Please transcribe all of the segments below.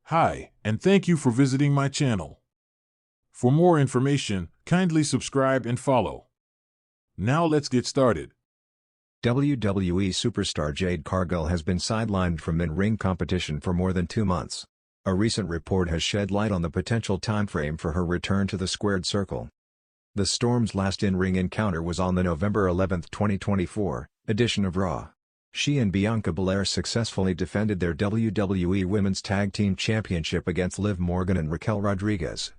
Hi, and thank you for visiting my channel. For more information, kindly subscribe and follow. Now let's get started. WWE superstar Jade Cargill has been sidelined from in-ring competition for more than 2 months. A recent report has shed light on the potential timeframe for her return to the squared circle. The Storm's last in-ring encounter was on the November 11, 2024, edition of Raw. She and Bianca Belair successfully defended their WWE Women's Tag Team Championship against Liv Morgan and Raquel Rodriguez.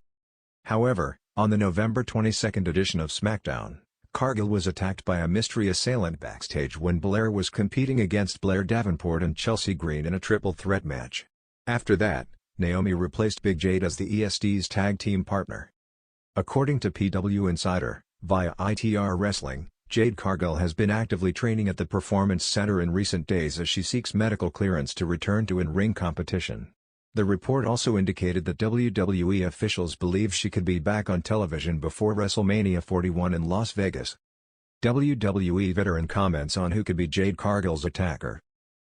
However, on the November 22 edition of SmackDown, Cargill was attacked by a mystery assailant backstage when Belair was competing against Blair Davenport and Chelsea Green in a triple threat match. After that, Naomi replaced Big Jade as the EST's tag team partner. According to PW Insider, via ITR Wrestling, Jade Cargill has been actively training at the Performance Center in recent days as she seeks medical clearance to return to in-ring competition. The report also indicated that WWE officials believe she could be back on television before WrestleMania 41 in Las Vegas. WWE veteran comments on who could be Jade Cargill's attacker.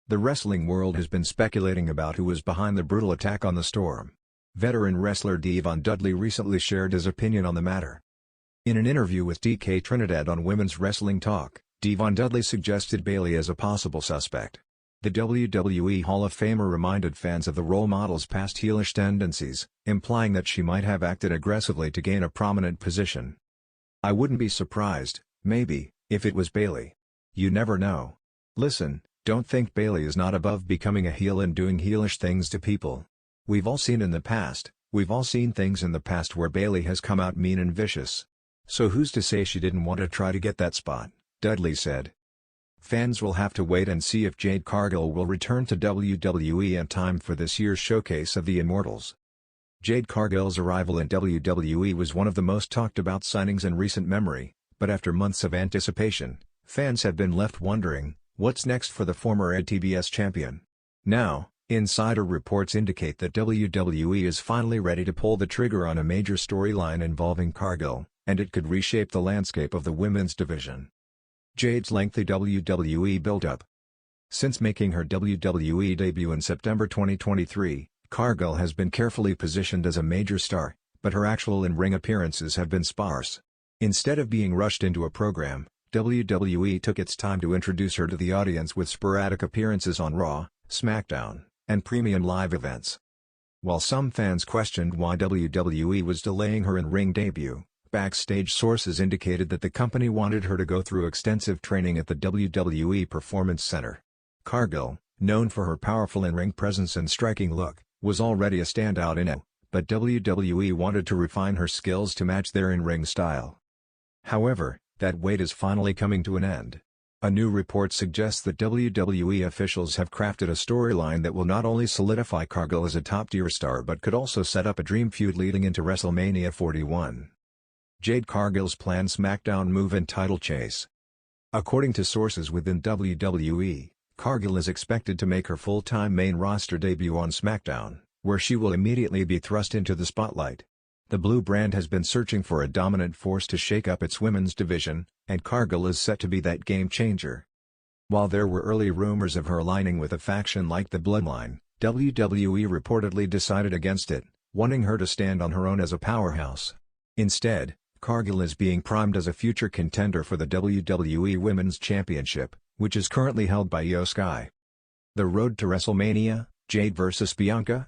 The wrestling world has been speculating about who was behind the brutal attack on the Storm. Veteran wrestler Devon Dudley recently shared his opinion on the matter. In an interview with DK Trinidad on Women's Wrestling Talk, Devon Dudley suggested Bayley as a possible suspect. The WWE Hall of Famer reminded fans of the role model's past heelish tendencies, implying that she might have acted aggressively to gain a prominent position. "I wouldn't be surprised, maybe, if it was Bayley. You never know. Listen, don't think Bayley is not above becoming a heel and doing heelish things to people. We've all seen things in the past where Bayley has come out mean and vicious. So who's to say she didn't want to try to get that spot," Dudley said. Fans will have to wait and see if Jade Cargill will return to WWE in time for this year's showcase of the Immortals. Jade Cargill's arrival in WWE was one of the most talked about signings in recent memory, but after months of anticipation, fans have been left wondering, what's next for the former TBS champion? Now, insider reports indicate that WWE is finally ready to pull the trigger on a major storyline involving Cargill, and it could reshape the landscape of the women's division. Jade's lengthy WWE build-up. Since making her WWE debut in September 2023, Cargill has been carefully positioned as a major star, but her actual in-ring appearances have been sparse. Instead of being rushed into a program, WWE took its time to introduce her to the audience with sporadic appearances on Raw, SmackDown, and premium live events. While some fans questioned why WWE was delaying her in-ring debut, backstage sources indicated that the company wanted her to go through extensive training at the WWE Performance Center. Cargill, known for her powerful in-ring presence and striking look, was already a standout in it, but WWE wanted to refine her skills to match their in-ring style. However, that wait is finally coming to an end. A new report suggests that WWE officials have crafted a storyline that will not only solidify Cargill as a top-tier star but could also set up a dream feud leading into WrestleMania 41. Jade Cargill's planned SmackDown move and title chase. According to sources within WWE, Cargill is expected to make her full-time main roster debut on SmackDown, where she will immediately be thrust into the spotlight. The Blue brand has been searching for a dominant force to shake up its women's division, and Cargill is set to be that game-changer. While there were early rumors of her aligning with a faction like the Bloodline, WWE reportedly decided against it, wanting her to stand on her own as a powerhouse. Instead, Cargill is being primed as a future contender for the WWE Women's Championship, which is currently held by Io Sky. The road to WrestleMania, Jade vs. Bianca?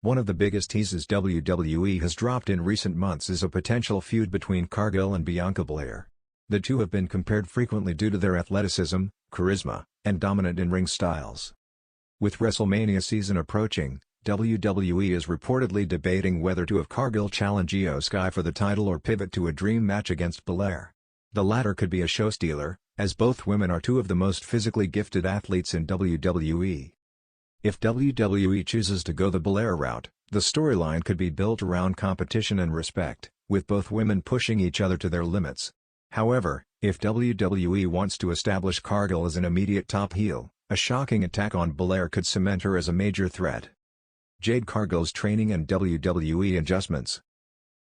One of the biggest teases WWE has dropped in recent months is a potential feud between Cargill and Bianca Belair. The two have been compared frequently due to their athleticism, charisma, and dominant in-ring styles. With WrestleMania season approaching, WWE is reportedly debating whether to have Cargill challenge Io Sky for the title or pivot to a dream match against Belair. The latter could be a showstealer, as both women are two of the most physically gifted athletes in WWE. If WWE chooses to go the Belair route, the storyline could be built around competition and respect, with both women pushing each other to their limits. However, if WWE wants to establish Cargill as an immediate top heel, a shocking attack on Belair could cement her as a major threat. Jade Cargill's training and WWE adjustments.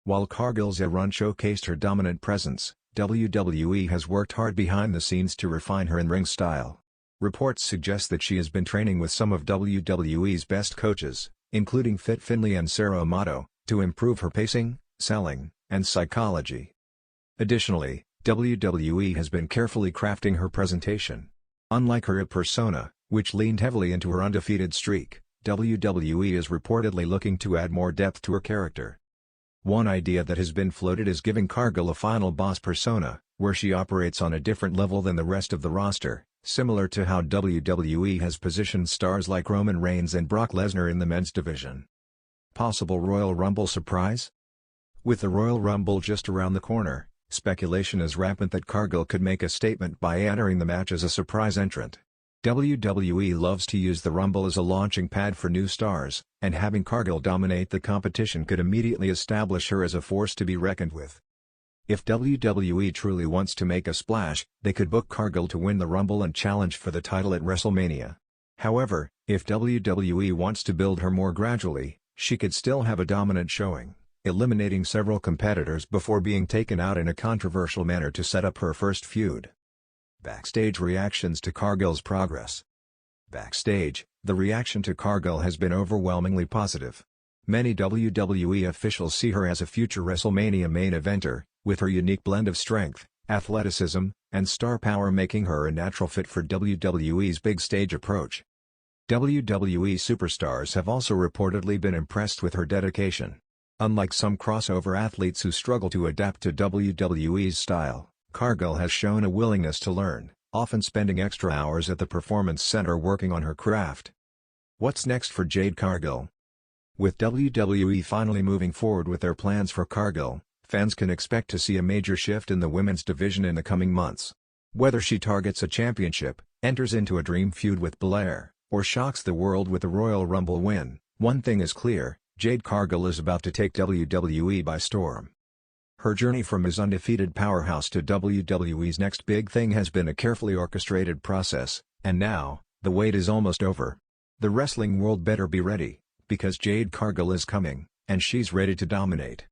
While Cargill's run showcased her dominant presence, WWE has worked hard behind the scenes to refine her in-ring style. Reports suggest that she has been training with some of WWE's best coaches, including Fit Finlay and Sarah Amato, to improve her pacing, selling, and psychology. Additionally, WWE has been carefully crafting her presentation. Unlike her persona, which leaned heavily into her undefeated streak, WWE is reportedly looking to add more depth to her character. One idea that has been floated is giving Cargill a final boss persona, where she operates on a different level than the rest of the roster, similar to how WWE has positioned stars like Roman Reigns and Brock Lesnar in the men's division. Possible Royal Rumble surprise? With the Royal Rumble just around the corner, speculation is rampant that Cargill could make a statement by entering the match as a surprise entrant. WWE loves to use the Rumble as a launching pad for new stars, and having Cargill dominate the competition could immediately establish her as a force to be reckoned with. If WWE truly wants to make a splash, they could book Cargill to win the Rumble and challenge for the title at WrestleMania. However, if WWE wants to build her more gradually, she could still have a dominant showing, eliminating several competitors before being taken out in a controversial manner to set up her first feud. Backstage reactions to Cargill's progress. Backstage, the reaction to Cargill has been overwhelmingly positive. Many WWE officials see her as a future WrestleMania main eventer, with her unique blend of strength, athleticism, and star power making her a natural fit for WWE's big stage approach. WWE superstars have also reportedly been impressed with her dedication. Unlike some crossover athletes who struggle to adapt to WWE's style, Cargill has shown a willingness to learn, often spending extra hours at the Performance Center working on her craft. What's next for Jade Cargill? With WWE finally moving forward with their plans for Cargill, fans can expect to see a major shift in the women's division in the coming months. Whether she targets a championship, enters into a dream feud with Belair, or shocks the world with a Royal Rumble win, one thing is clear: Jade Cargill is about to take WWE by storm. Her journey from his undefeated powerhouse to WWE's next big thing has been a carefully orchestrated process, and now, the wait is almost over. The wrestling world better be ready, because Jade Cargill is coming, and she's ready to dominate.